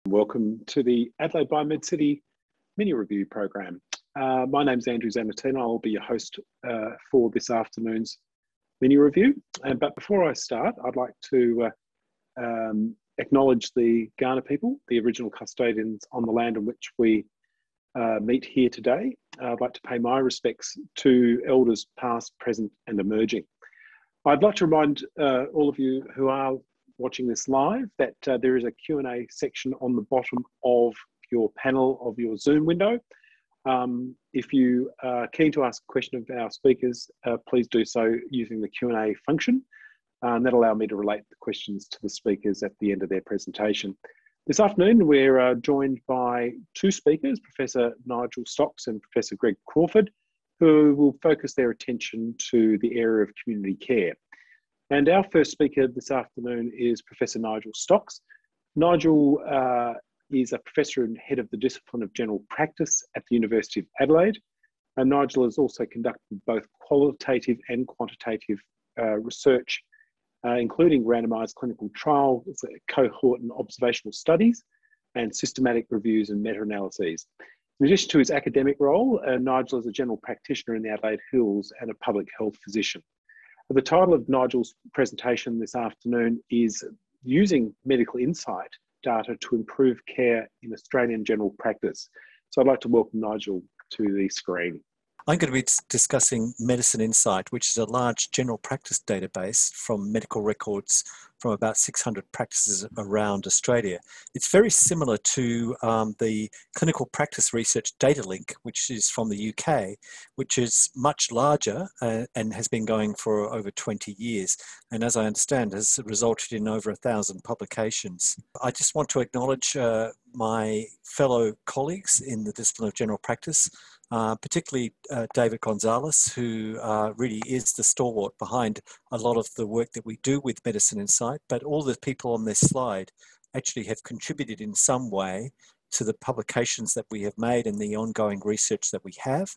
Welcome to the Adelaide by MedCity Minireview program. My name's Andrew Zannettino. I'll be your host for this afternoon's Minireview. But before I start, I'd like to acknowledge the Kaurna people, the original custodians on the land on which we meet here today. I'd like to pay my respects to elders past, present and emerging. I'd like to remind all of you who are watching this live that there is a Q&A section on the bottom of your panel of your Zoom window. If you are keen to ask a question of our speakers, please do so using the Q&A function. That'll allow me to relate the questions to the speakers at the end of their presentation. This afternoon, we're joined by two speakers, Professor Nigel Stocks and Professor Greg Crawford, who will focus their attention to the area of community care. And our first speaker this afternoon is Professor Nigel Stocks. Nigel is a professor and head of the discipline of general practice at the University of Adelaide. And Nigel has also conducted both qualitative and quantitative research, including randomised clinical trials, cohort and observational studies, and systematic reviews and meta-analyses. In addition to his academic role, Nigel is a general practitioner in the Adelaide Hills and a public health physician. The title of Nigel's presentation this afternoon is Using Medical Insight Data to Improve Care in Australian General Practice. So I'd like to welcome Nigel to the screen. I'm going to be discussing MedicineInsight, which is a large general practice database from medical records from about 600 practices around Australia. It's very similar to the Clinical Practice Research Data Link, which is from the UK, which is much larger and has been going for over 20 years. And as I understand, has resulted in over 1,000 publications. I just want to acknowledge my fellow colleagues in the discipline of general practice, particularly David Gonzalez, who really is the stalwart behind a lot of the work that we do with MedicineInsight, but all the people on this slide actually have contributed in some way to the publications that we have made and the ongoing research that we have.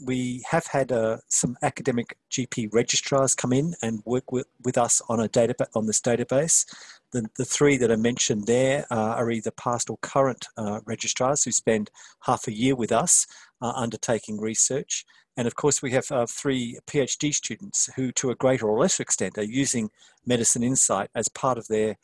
We have had some academic GP registrars come in and work with us on this database. The three that are mentioned there are either past or current registrars who spend half a year with us undertaking research. And of course, we have three PhD students who, to a greater or lesser extent, are using MedicineInsight as part of their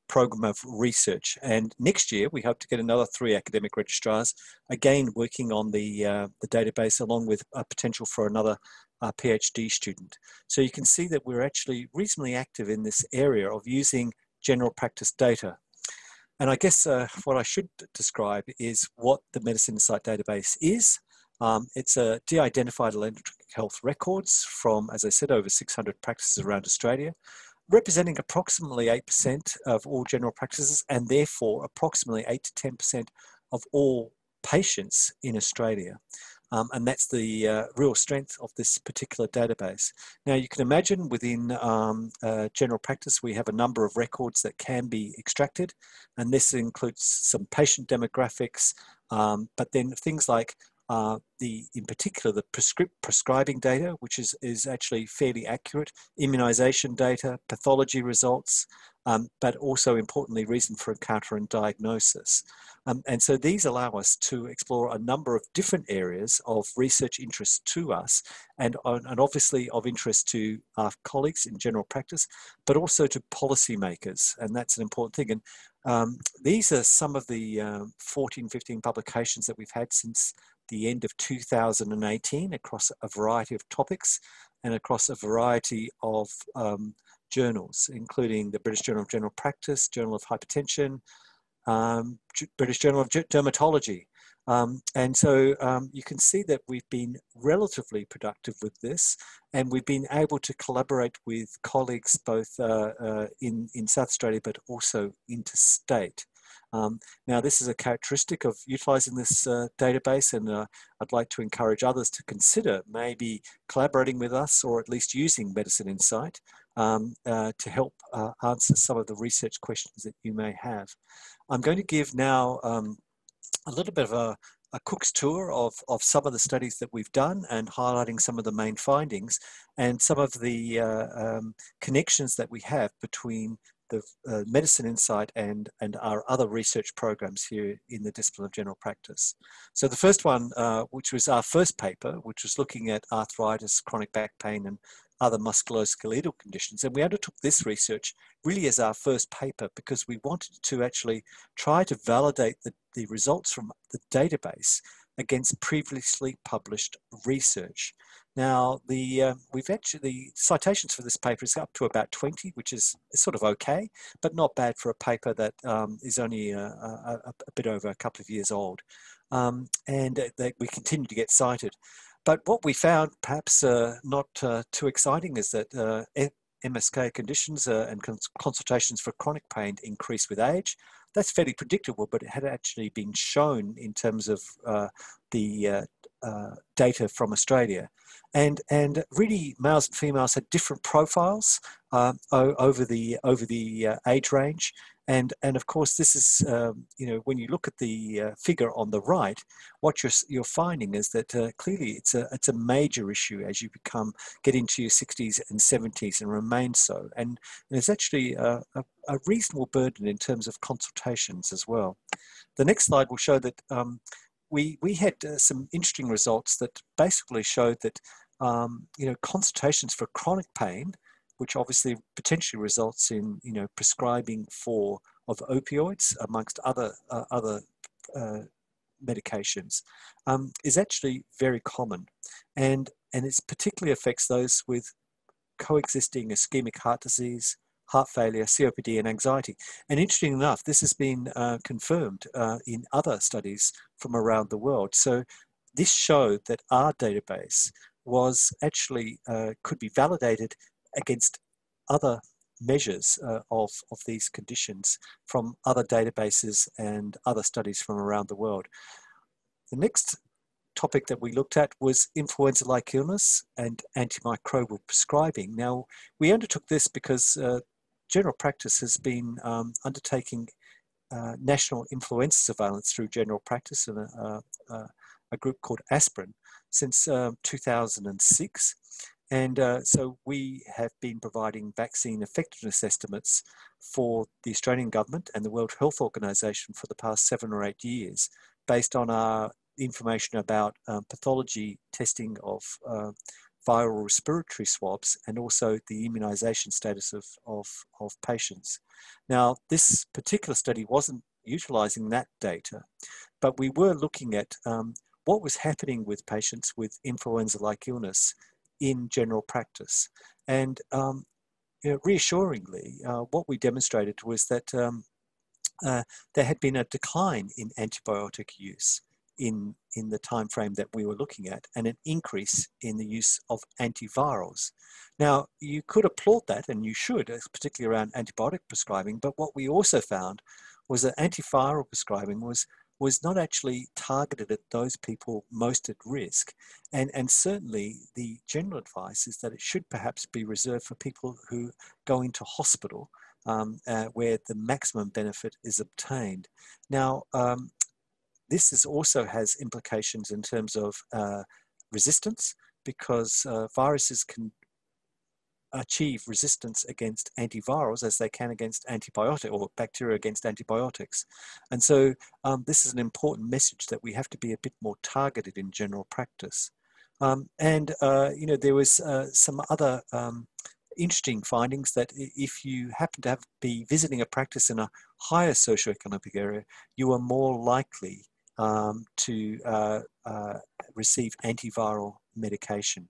program of research. And next year, we hope to get another three academic registrars, again working on the database, along with a potential for another PhD student. So you can see that we're actually reasonably active in this area of using general practice data. And I guess what I should describe is what the MedicineInsight database is. It's a de-identified electronic health records from, as I said, over 600 practices around Australia, representing approximately 8% of all general practices and therefore approximately 8 to 10% of all patients in Australia. And that's the real strength of this particular database. Now, you can imagine within general practice, we have a number of records that can be extracted, and this includes some patient demographics, but then things like in particular, the prescribing data, which is actually fairly accurate, immunisation data, pathology results, but also importantly, reason for encounter and diagnosis. And so these allow us to explore a number of different areas of research interest to us and obviously of interest to our colleagues in general practice, but also to policymakers. And that's an important thing. And these are some of the 14, 15 publications that we've had since the end of 2018 across a variety of topics and across a variety of journals, including the British Journal of General Practice, Journal of Hypertension, British Journal of Dermatology. And so you can see that we've been relatively productive with this, and we've been able to collaborate with colleagues both in South Australia, but also interstate. Now, this is a characteristic of utilising this database, and I'd like to encourage others to consider maybe collaborating with us or at least using MedicineInsight to help answer some of the research questions that you may have. I'm going to give now a little bit of a cook's tour of some of the studies that we've done and highlighting some of the main findings and some of the connections that we have between MedicineInsight and our other research programs here in the discipline of general practice. So the first one, which was our first paper, which was looking at arthritis, chronic back pain, and other musculoskeletal conditions. And we undertook this research really as our first paper because we wanted to actually try to validate the results from the database against previously published research. Now, the citations for this paper is up to about 20, which is sort of okay, but not bad for a paper that is only a bit over a couple of years old. And we continue to get cited. But what we found, perhaps not too exciting, is that MSK conditions and consultations for chronic pain increase with age. That's fairly predictable, but it had actually been shown in terms of the data from Australia. And really, males and females had different profiles over the age range. And of course, this is, when you look at the figure on the right, what you're finding is that clearly it's a major issue as you get into your 60s and 70s and remain so. And there's actually a reasonable burden in terms of consultations as well. The next slide will show that we had some interesting results that basically showed that consultations for chronic pain, which obviously potentially results in prescribing of opioids amongst other medications, is actually very common, and it particularly affects those with coexisting ischemic heart disease, heart failure, COPD, and anxiety. And interesting enough, this has been confirmed in other studies from around the world. So this showed that our database was actually could be validated against other measures of these conditions from other databases and other studies from around the world. The next topic that we looked at was influenza-like illness and antimicrobial prescribing. Now, we undertook this because general practice has been undertaking national influenza surveillance through general practice and a group called Aspirin since 2006. And so we have been providing vaccine effectiveness estimates for the Australian government and the World Health Organization for the past 7 or 8 years, based on our information about pathology testing of viral respiratory swabs and also the immunization status of patients. Now, this particular study wasn't utilizing that data, but we were looking at what was happening with patients with influenza-like illness in general practice. And reassuringly, what we demonstrated was that there had been a decline in antibiotic use in the time frame that we were looking at, and an increase in the use of antivirals. Now, you could applaud that, and you should, particularly around antibiotic prescribing, but what we also found was that antiviral prescribing was not actually targeted at those people most at risk. And certainly the general advice is that it should perhaps be reserved for people who go into hospital where the maximum benefit is obtained. Now, this also has implications in terms of resistance, because viruses can achieve resistance against antivirals as they can against antibiotics, or bacteria against antibiotics. And so this is an important message that we have to be a bit more targeted in general practice. There was some other interesting findings that if you happen to be visiting a practice in a higher socioeconomic area, you are more likely to receive antiviral medication.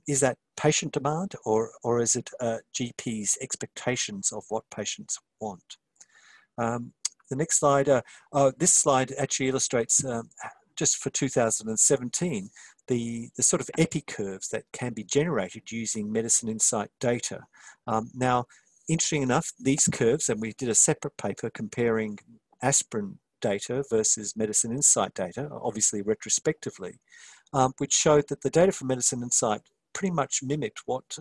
Is that patient demand, or is it GP's expectations of what patients want? The next slide, this slide actually illustrates just for 2017, the sort of epi curves that can be generated using MedicineInsight data. Now, interesting enough, these curves, and we did a separate paper comparing aspirin data versus MedicineInsight data, obviously retrospectively, which showed that the data from MedicineInsight pretty much mimicked what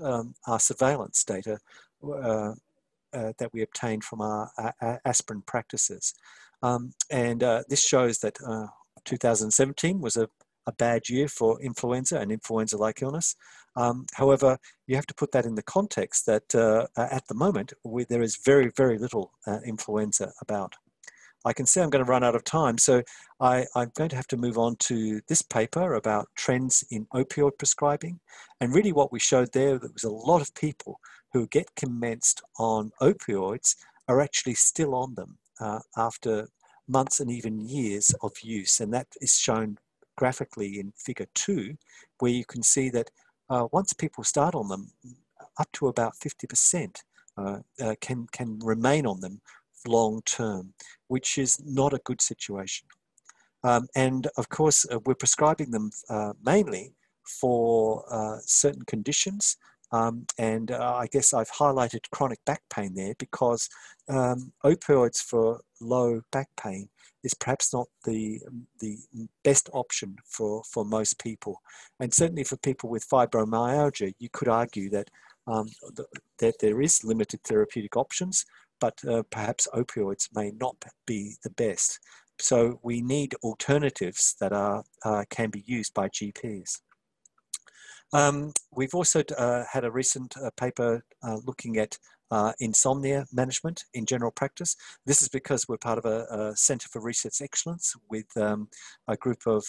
our surveillance data that we obtained from our aspirin practices. This shows that 2017 was a a bad year for influenza and influenza-like illness. However, you have to put that in the context that at the moment, there is very, very little influenza about. I can see I'm going to run out of time, so I'm going to have to move on to this paper about trends in opioid prescribing. And really what we showed there, that was a lot of people who get commenced on opioids are actually still on them after months and even years of use. And that is shown graphically in figure 2, where you can see that once people start on them, up to about 50% can remain on them long term, which is not a good situation. And of course, we're prescribing them mainly for certain conditions. I guess I've highlighted chronic back pain there because opioids for low back pain is perhaps not the best option for most people. And certainly for people with fibromyalgia, you could argue that, that there is limited therapeutic options, but perhaps opioids may not be the best. So we need alternatives that can be used by GPs. We've also had a recent paper looking at insomnia management in general practice. This is because we're part of a Centre for Research Excellence with a group of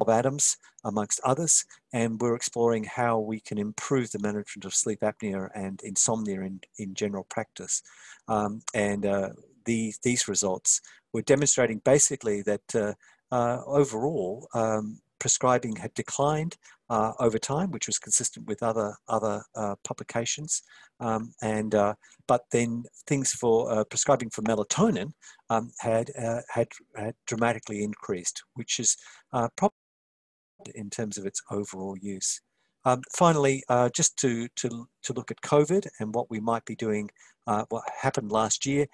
Adams, amongst others, and we're exploring how we can improve the management of sleep apnea and insomnia in general practice. These results were demonstrating basically that overall prescribing had declined over time, which was consistent with other publications. But then things for prescribing for melatonin had dramatically increased, which is probably in terms of its overall use. Finally, just to look at COVID and what we might be doing, what happened last year,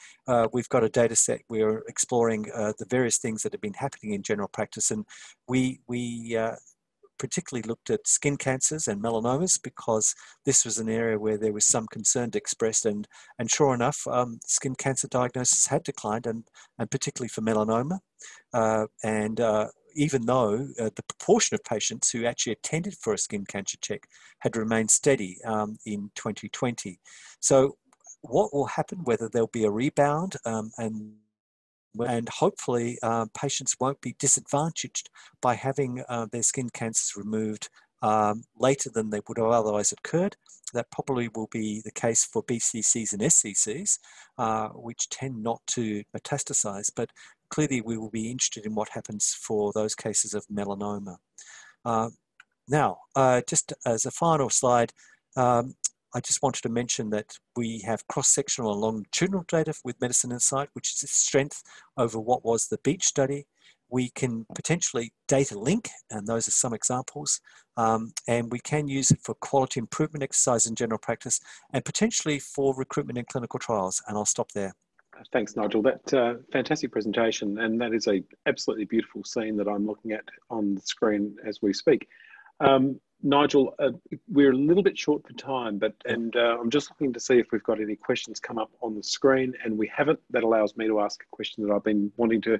we've got a data set. We're exploring the various things that have been happening in general practice, and we particularly looked at skin cancers and melanomas because this was an area where there was some concern expressed, and sure enough, skin cancer diagnosis had declined, and particularly for melanoma, even though the proportion of patients who actually attended for a skin cancer check had remained steady in 2020. So what will happen, whether there'll be a rebound and hopefully patients won't be disadvantaged by having their skin cancers removed later than they would have otherwise occurred. That probably will be the case for BCCs and SCCs, which tend not to metastasize, but clearly we will be interested in what happens for those cases of melanoma. Now, just as a final slide, I just wanted to mention that we have cross-sectional and longitudinal data with MedicineInsight, which is its strength over what was the Beach study. We can potentially data link, and those are some examples, and we can use it for quality improvement exercise in general practice and potentially for recruitment in clinical trials, and I'll stop there. Thanks, Nigel. That fantastic presentation, and that is a absolutely beautiful scene that I'm looking at on the screen as we speak. Nigel, we're a little bit short for time, but I'm just looking to see if we've got any questions come up on the screen, and we haven't. That allows me to ask a question that I've been wanting to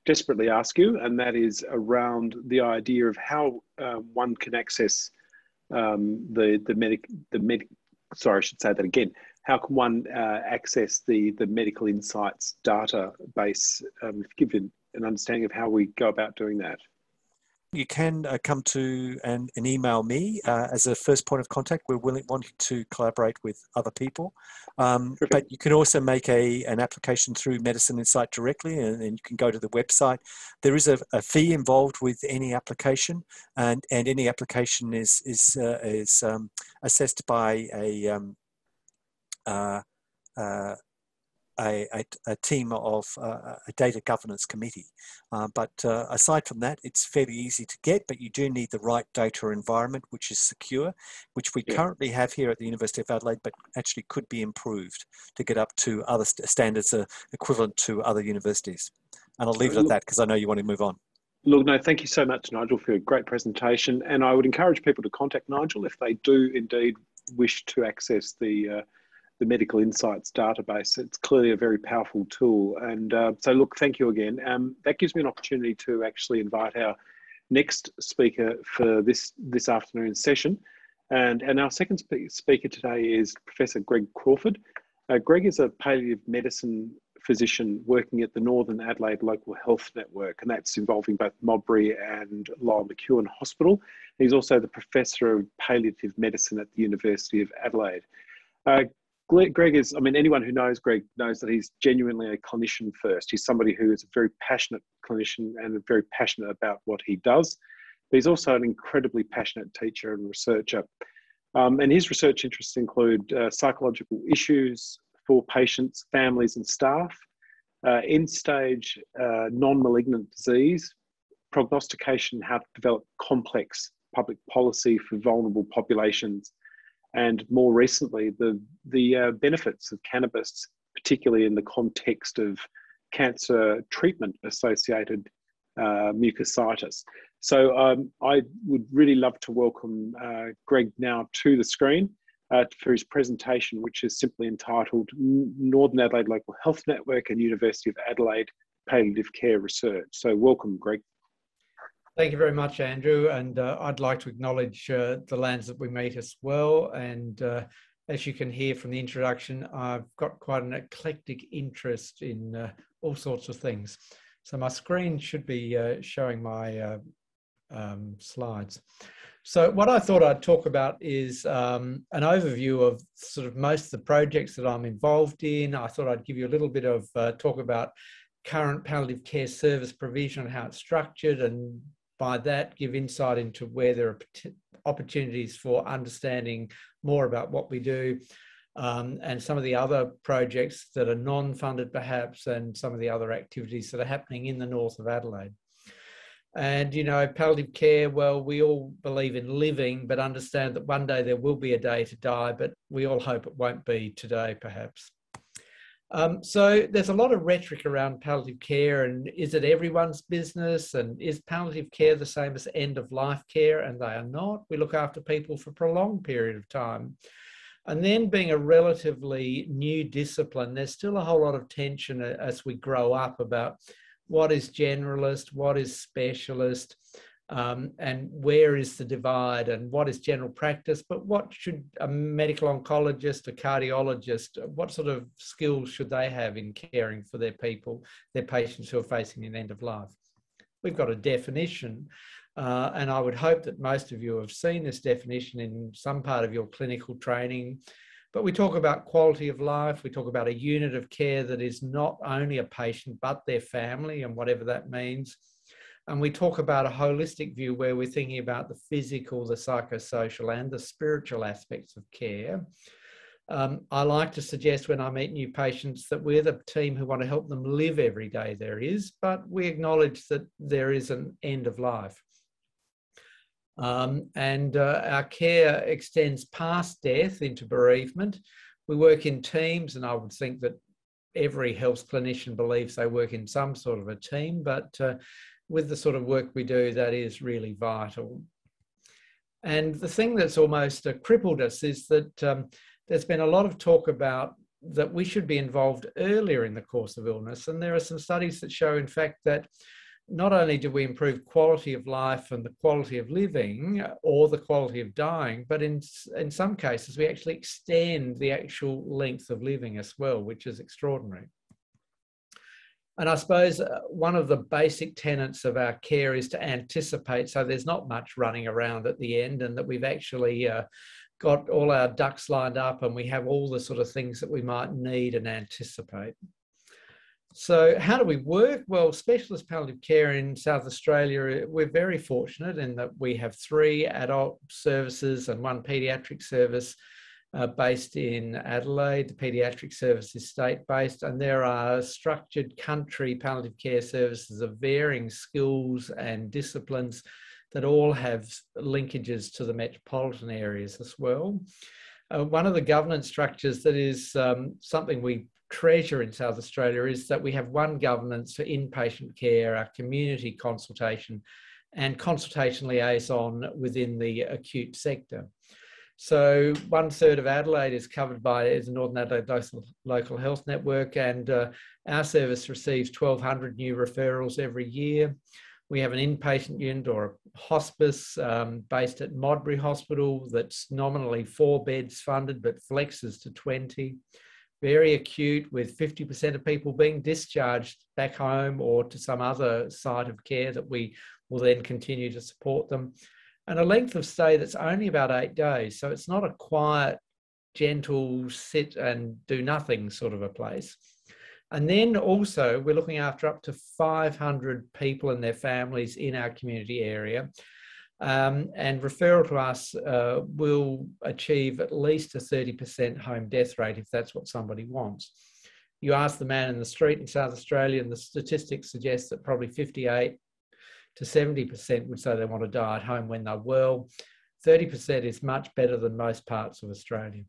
desperately ask you, and that is around the idea of how one can access sorry, I should say that again. How can one access the Medical Insights database? Give you an understanding of how we go about doing that. You can come to and email me as a first point of contact. We're wanting to collaborate with other people. But you can also make an application through MedicineInsight directly, and you can go to the website. There is a fee involved with any application, and any application is assessed by a team of a data governance committee. But aside from that, it's fairly easy to get, but you do need the right data environment, which is secure, which we currently have here at the University of Adelaide, but actually could be improved to get up to other standards equivalent to other universities. And I'll leave it at that because I know you want to move on. Look, no, thank you so much, Nigel, for a great presentation. And I would encourage people to contact Nigel if they do indeed wish to access the Medical Insights database. It's clearly a very powerful tool. And so look, thank you again. That gives me an opportunity to actually invite our next speaker for this afternoon's session. And our second speaker today is Professor Greg Crawford. Greg is a palliative medicine physician working at the Northern Adelaide Local Health Network, and that's involving both Modbury and Lyell McEwin Hospital. He's also the Professor of Palliative Medicine at the University of Adelaide. Greg is, I mean, anyone who knows Greg knows that he's genuinely a clinician first. He's somebody who is a very passionate clinician and very passionate about what he does. But he's also an incredibly passionate teacher and researcher. And his research interests include psychological issues for patients, families and staff, end-stage non-malignant disease, prognostication, how to develop complex public policy for vulnerable populations, and more recently, the benefits of cannabis, particularly in the context of cancer treatment-associated mucositis. So I would really love to welcome Greg now to the screen for his presentation, which is simply entitled Northern Adelaide Local Health Network and University of Adelaide Palliative Care Research. So welcome, Greg. Thank you very much, Andrew. And I'd like to acknowledge the lands that we meet as well. And as you can hear from the introduction, I've got quite an eclectic interest in all sorts of things. So my screen should be showing my slides. So what I thought I'd talk about is an overview of sort of most of the projects that I'm involved in. I thought I'd give you a little bit of talk about current palliative care service provision and how it's structured, and by that give insight into where there are opportunities for understanding more about what we do, and some of the other projects that are non-funded perhaps, and some of the other activities that are happening in the north of Adelaide. And, you know, palliative care, well, we all believe in living, but understand that one day there will be a day to die, but we all hope it won't be today, perhaps. So there's a lot of rhetoric around palliative care, and is it everyone's business? And is palliative care the same as end-of-life care? And they are not. We look after people for a prolonged period of time. And then, being a relatively new discipline, there's still a whole lot of tension as we grow up about what is generalist, what is specialist, and where is the divide, and what is general practice, but what should a medical oncologist, a cardiologist, what sort of skills should they have in caring for their people, their patients who are facing an end of life? We've got a definition, and I would hope that most of you have seen this definition in some part of your clinical training. But we talk about quality of life. We talk about a unit of care that is not only a patient, but their family, and whatever that means. And we talk about a holistic view where we're thinking about the physical, the psychosocial, and the spiritual aspects of care. I like to suggest when I meet new patients that we're the team who want to help them live every day there is, but we acknowledge that there is an end of life. Our care extends past death into bereavement. We work in teams, and I would think that every health clinician believes they work in some sort of a team, but with the sort of work we do, that is really vital. And the thing that's almost crippled us is that there's been a lot of talk about that we should be involved earlier in the course of illness. And there are some studies that show, in fact, that not only do we improve quality of life and the quality of living or the quality of dying, but in some cases, we actually extend the actual length of living as well, which is extraordinary. And I suppose one of the basic tenets of our care is to anticipate, so there's not much running around at the end, and that we've actually got all our ducks lined up and we have all the sort of things that we might need and anticipate. So how do we work? Well, specialist palliative care in South Australia, we're very fortunate in that we have 3 adult services and 1 paediatric service based in Adelaide. The paediatric service is state-based, and there are structured country palliative care services of varying skills and disciplines that all have linkages to the metropolitan areas as well. One of the governance structures that is something we treasure in South Australia is that we have one governance for inpatient care, our community consultation, and consultation liaison within the acute sector. So 1/3 of Adelaide is covered by the Northern Adelaide Local Health Network, and our service receives 1,200 new referrals every year. We have an inpatient unit or a hospice based at Modbury Hospital that's nominally 4 beds funded, but flexes to 20. Very acute, with 50% of people being discharged back home or to some other site of care that we will then continue to support them. And a length of stay that's only about 8 days. So it's not a quiet, gentle, sit and do nothing sort of a place. And then also we're looking after up to 500 people and their families in our community area. And referral to us will achieve at least a 30% home death rate if that's what somebody wants. You ask the man in the street in South Australia, and the statistics suggest that probably 58 to 70% would say they want to die at home when they're well. 30% is much better than most parts of Australia.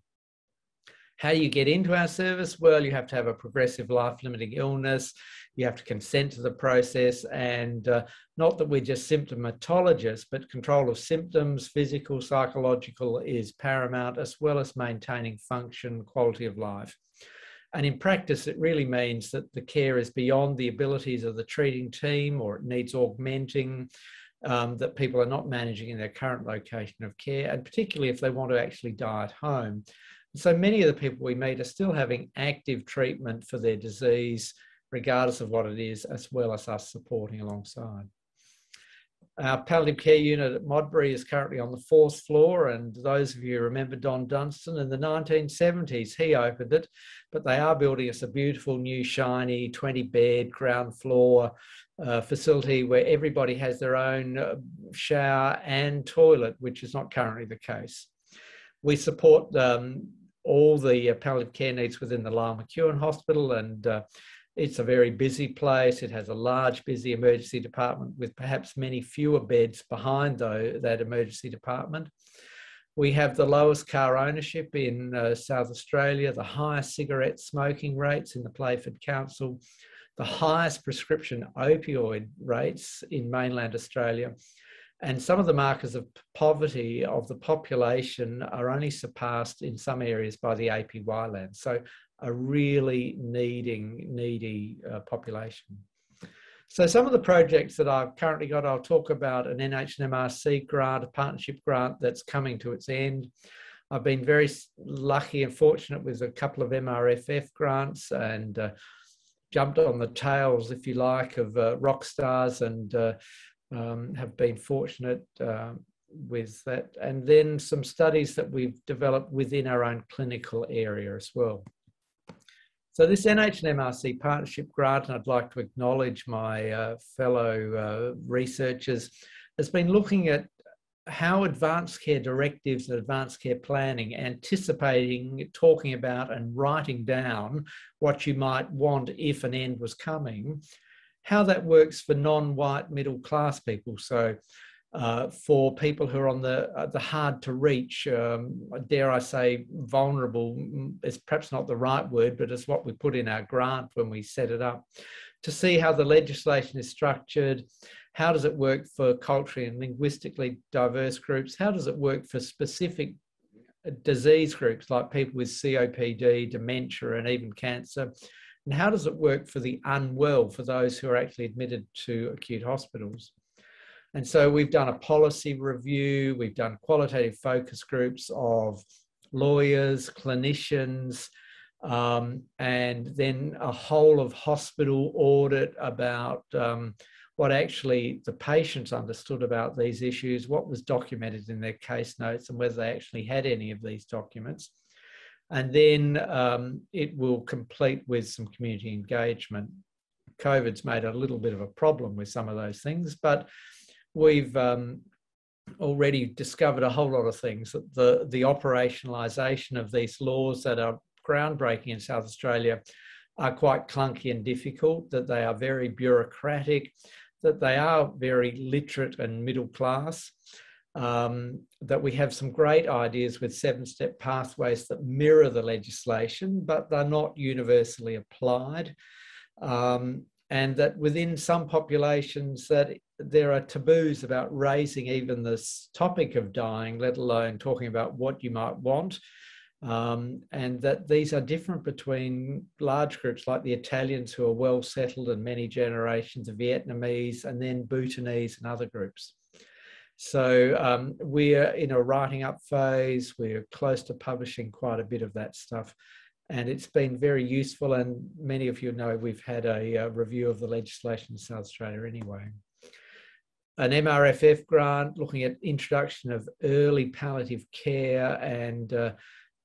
How do you get into our service? Well, you have to have a progressive life-limiting illness. You have to consent to the process, and not that we're just symptomatologists, but control of symptoms, physical, psychological, is paramount, as well as maintaining function, quality of life. And in practice, it really means that the care is beyond the abilities of the treating team, or it needs augmenting, that people are not managing in their current location of care, and particularly if they want to actually die at home. So many of the people we meet are still having active treatment for their disease, regardless of what it is, as well as us supporting alongside. Our palliative care unit at Modbury is currently on the 4th floor, and those of you who remember Don Dunstan in the 1970s, he opened it, but they are building us a beautiful new shiny 20-bed ground floor facility where everybody has their own shower and toilet, which is not currently the case. We support all the palliative care needs within the Lyell McEwen Hospital, and it's a very busy place. It has a large, busy emergency department with perhaps many fewer beds behind that emergency department. We have the lowest car ownership in South Australia, the highest cigarette smoking rates in the Playford Council, the highest prescription opioid rates in mainland Australia. And some of the markers of poverty of the population are only surpassed in some areas by the APY land. So a really needy population. So some of the projects that I've currently got, I'll talk about an NHMRC grant, a partnership grant that's coming to its end. I've been very lucky and fortunate with a couple of MRFF grants, and jumped on the tails, if you like, of rock stars, and have been fortunate with that. And then some studies that we've developed within our own clinical area as well. So this NHMRC partnership grant, and I'd like to acknowledge my fellow researchers, has been looking at how advanced care directives and advanced care planning, anticipating, talking about and writing down what you might want if an end was coming, how that works for non-white middle class people. So for people who are on the hard to reach, dare I say vulnerable, is perhaps not the right word, but it's what we put in our grant when we set it up, to see how the legislation is structured. How does it work for culturally and linguistically diverse groups? How does it work for specific disease groups like people with COPD, dementia, and even cancer? And how does it work for the unwell, for those who are actually admitted to acute hospitals? And so we've done a policy review, we've done qualitative focus groups of lawyers, clinicians, and then a whole of hospital audit about what actually the patients understood about these issues, what was documented in their case notes, and whether they actually had any of these documents. And then it will complete with some community engagement. COVID's made a little bit of a problem with some of those things, but we've already discovered a whole lot of things. That the operationalisation of these laws that are groundbreaking in South Australia are quite clunky and difficult, that they are very bureaucratic, that they are very literate and middle class, that we have some great ideas with 7-step pathways that mirror the legislation, but they're not universally applied. And that within some populations that there are taboos about raising even this topic of dying, let alone talking about what you might want. and that these are different between large groups like the Italians, who are well settled and many generations, of Vietnamese, and then Bhutanese and other groups. So we're in a writing up phase. We're close to publishing quite a bit of that stuff, and it's been very useful. And many of you know we've had a review of the legislation in South Australia anyway. An MRFF grant looking at introduction of early palliative care and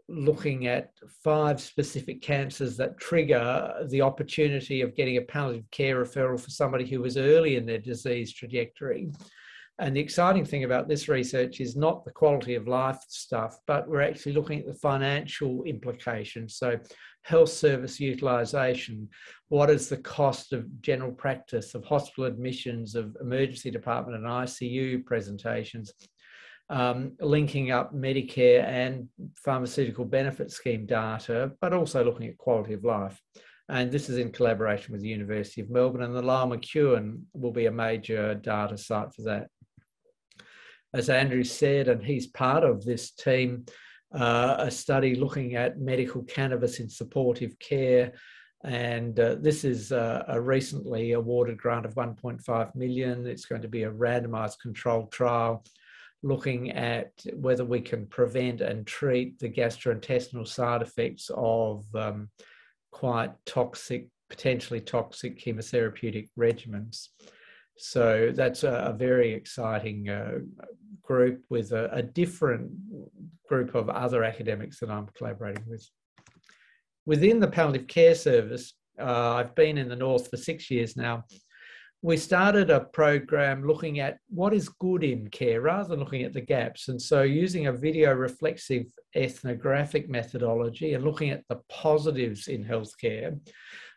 looking at 5 specific cancers that trigger the opportunity of getting a palliative care referral for somebody who was early in their disease trajectory. And the exciting thing about this research is not the quality of life stuff, but we're actually looking at the financial implications. So health service utilisation, what is the cost of general practice, of hospital admissions, of emergency department and ICU presentations, linking up Medicare and pharmaceutical benefit scheme data, but also looking at quality of life. And this is in collaboration with the University of Melbourne, and the Lyell McEwen will be a major data site for that. As Andrew said, and he's part of this team, a study looking at medical cannabis in supportive care. And this is a recently awarded grant of 1.5 million. It's going to be a randomised controlled trial looking at whether we can prevent and treat the gastrointestinal side effects of quite toxic, potentially toxic chemotherapeutic regimens. So that's a very exciting group with a different group of other academics that I'm collaborating with. Within the palliative care service, I've been in the North for 6 years now. We started a program looking at what is good in care rather than looking at the gaps. And so using a video reflexive ethnographic methodology and looking at the positives in healthcare,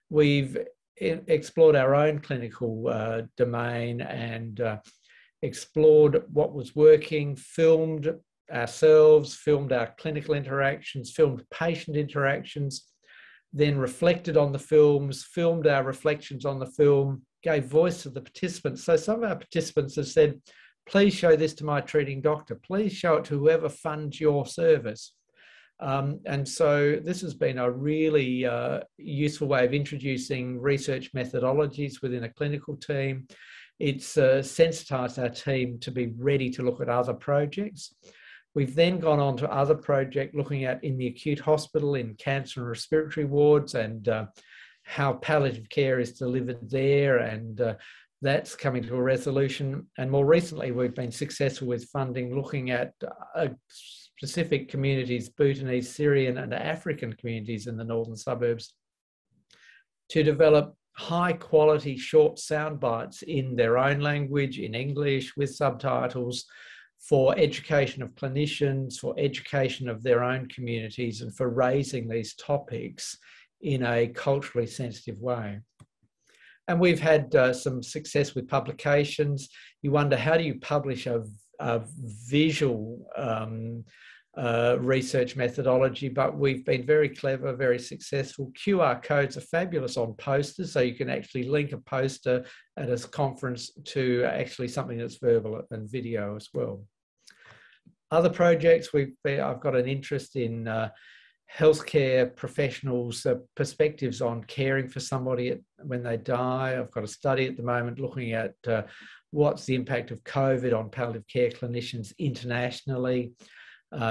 we've explored our own clinical domain and explored what was working, filmed ourselves, filmed our clinical interactions, filmed patient interactions, then reflected on the films, filmed our reflections on the film, gave voice to the participants. So some of our participants have said, please show this to my treating doctor. Please show it to whoever funds your service. And so this has been a really useful way of introducing research methodologies within a clinical team. It's sensitized our team to be ready to look at other projects. We've then gone on to other projects looking at in the acute hospital, in cancer and respiratory wards, and how palliative care is delivered there, and that's coming to a resolution. And more recently, we've been successful with funding looking at specific communities, Bhutanese, Syrian and African communities in the northern suburbs, to develop high quality short sound bites in their own language, in English, with subtitles, for education of clinicians, for education of their own communities, and for raising these topics in a culturally sensitive way. And we've had some success with publications. You wonder, how do you publish a visual research methodology? But we've been very clever, very successful. QR codes are fabulous on posters, so you can actually link a poster at a conference to actually something that's verbal and video as well. Other projects, I've got an interest in healthcare professionals' perspectives on caring for somebody when they die. I've got a study at the moment looking at what's the impact of COVID on palliative care clinicians internationally.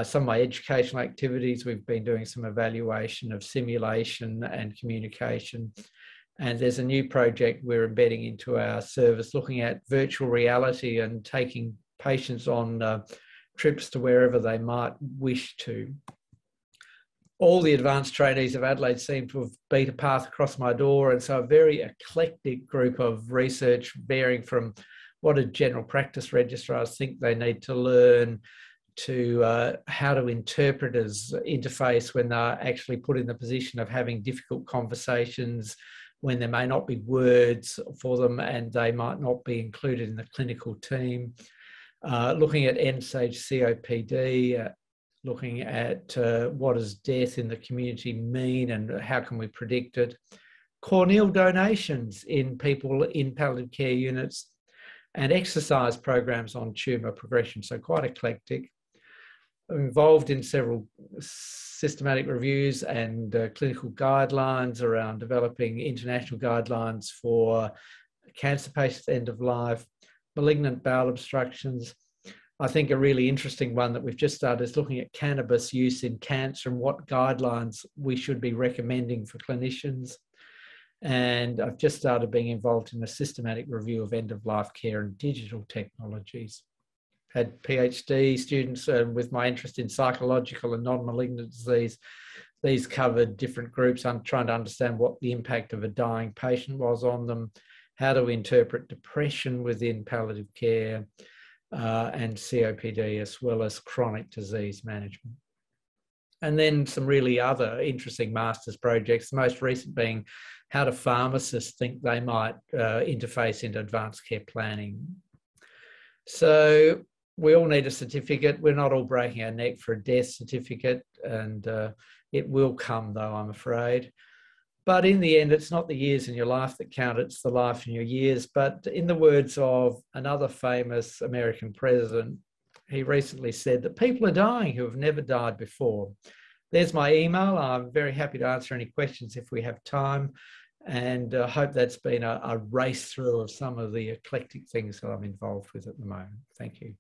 Some of my educational activities, we've been doing some evaluation of simulation and communication. And there's a new project we're embedding into our service looking at virtual reality and taking patients on trips to wherever they might wish to. All the advanced trainees of Adelaide seem to have beat a path across my door, and so a very eclectic group of research varying from what do general practice registrars think they need to learn to how do interpreters interface when they're actually put in the position of having difficult conversations when there may not be words for them and they might not be included in the clinical team. Looking at end-stage COPD, looking at what does death in the community mean and how can we predict it. Corneal donations in people in palliative care units and exercise programs on tumour progression, so quite eclectic. involved in several systematic reviews and clinical guidelines around developing international guidelines for cancer patients' end of life, malignant bowel obstructions. I think a really interesting one that we've just started is looking at cannabis use in cancer and what guidelines we should be recommending for clinicians. And I've just started being involved in a systematic review of end-of-life care and digital technologies. Had PhD students with my interest in psychological and non-malignant disease. These covered different groups. I'm trying to understand what the impact of a dying patient was on them, how to interpret depression within palliative care, and COPD, as well as chronic disease management. And then some really other interesting master's projects, the most recent being how do pharmacists think they might interface into advanced care planning. So we all need a certificate. We're not all breaking our neck for a death certificate, and it will come though, I'm afraid. But in the end, it's not the years in your life that count, it's the life in your years. But in the words of another famous American president, he recently said that people are dying who have never died before. There's my email. I'm very happy to answer any questions if we have time. And I hope that's been a race through of some of the eclectic things that I'm involved with at the moment. Thank you.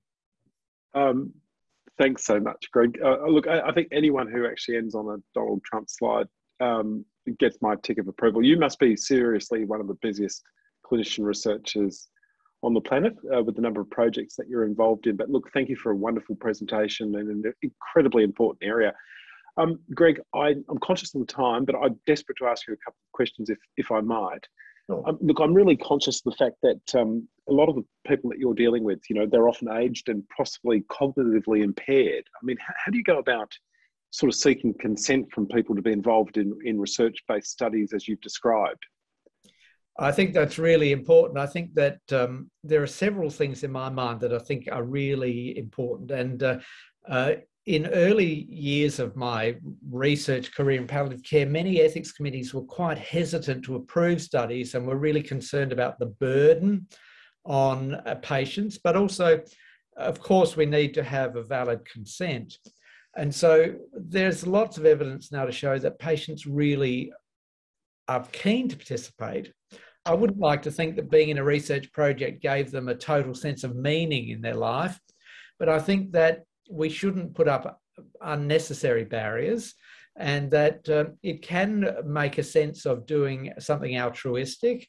Thanks so much, Greg. Look, I think anyone who actually ends on a Donald Trump slide gets my tick of approval. You must be seriously one of the busiest clinician researchers on the planet with the number of projects that you're involved in. But look, thank you for a wonderful presentation and an incredibly important area. Greg, I'm conscious of the time, but I'm desperate to ask you a couple of questions if I might. Sure. Look, I'm really conscious of the fact that a lot of the people that you're dealing with, you know, they're often aged and possibly cognitively impaired. I mean, how do you go about sort of seeking consent from people to be involved in research-based studies as you've described? I think that's really important. I think that there are several things in my mind that I think are really important. And in early years of my research career in palliative care, many ethics committees were quite hesitant to approve studies and were really concerned about the burden on patients, but also, of course, we need to have a valid consent. And so there's lots of evidence now to show that patients really are keen to participate. I wouldn't like to think that being in a research project gave them a total sense of meaning in their life, but I think that we shouldn't put up unnecessary barriers, and that it can make a sense of doing something altruistic.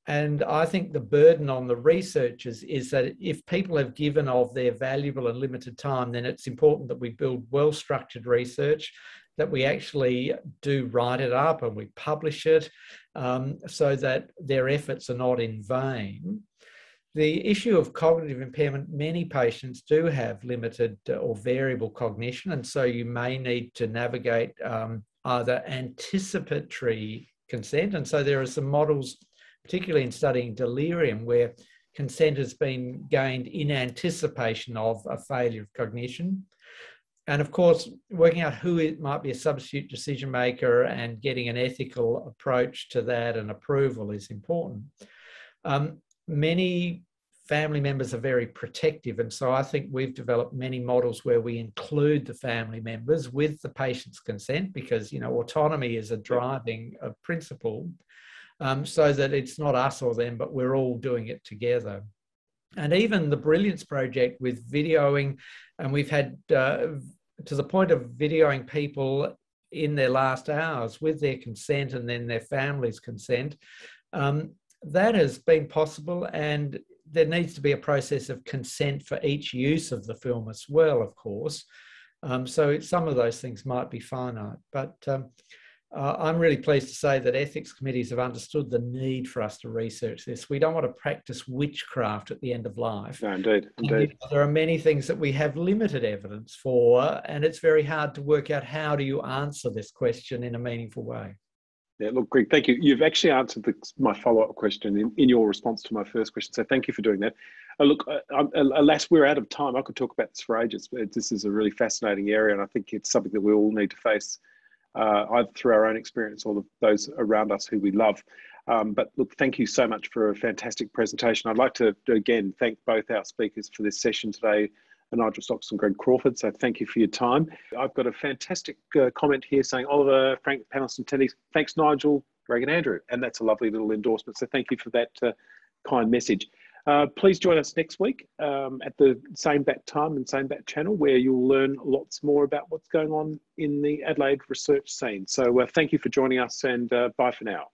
And I think the burden on the researchers is that if people have given of their valuable and limited time, then it's important that we build well-structured research, that we actually do write it up and we publish it so that their efforts are not in vain. The issue of cognitive impairment, many patients do have limited or variable cognition, and so you may need to navigate either anticipatory consent. And so there are some models, particularly in studying delirium, where consent has been gained in anticipation of a failure of cognition. And of course, working out who it might be a substitute decision maker and getting an ethical approach to that and approval is important. Many family members are very protective, and so I think we've developed many models where we include the family members with the patient's consent, because, you know, autonomy is a driving principle, so that it's not us or them, but we're all doing it together. And even the Brilliance Project with videoing, and we've had to the point of videoing people in their last hours with their consent and then their family's consent. That has been possible, and there needs to be a process of consent for each use of the film as well, of course. So some of those things might be finite, but I'm really pleased to say that ethics committees have understood the need for us to research this. We don't want to practice witchcraft at the end of life. No, indeed, indeed. There are many things that we have limited evidence for, and it's very hard to work out how do you answer this question in a meaningful way. Yeah, look, Greg, thank you. You've actually answered my follow-up question in your response to my first question, so thank you for doing that. Look, alas, we're out of time. I could talk about this for ages, but this is a really fascinating area, and I think it's something that we all need to face either through our own experience or those around us who we love. But look, thank you so much for a fantastic presentation. I'd like to, again, thank both our speakers for this session today, Nigel Stocks and Greg Crawford. So thank you for your time. I've got a fantastic comment here saying, Oliver, Frank, panelists and attendees, thanks Nigel, Greg and Andrew. And that's a lovely little endorsement. So thank you for that kind message. Please join us next week at the same bat time and same bat channel, where you'll learn lots more about what's going on in the Adelaide research scene. So thank you for joining us, and bye for now.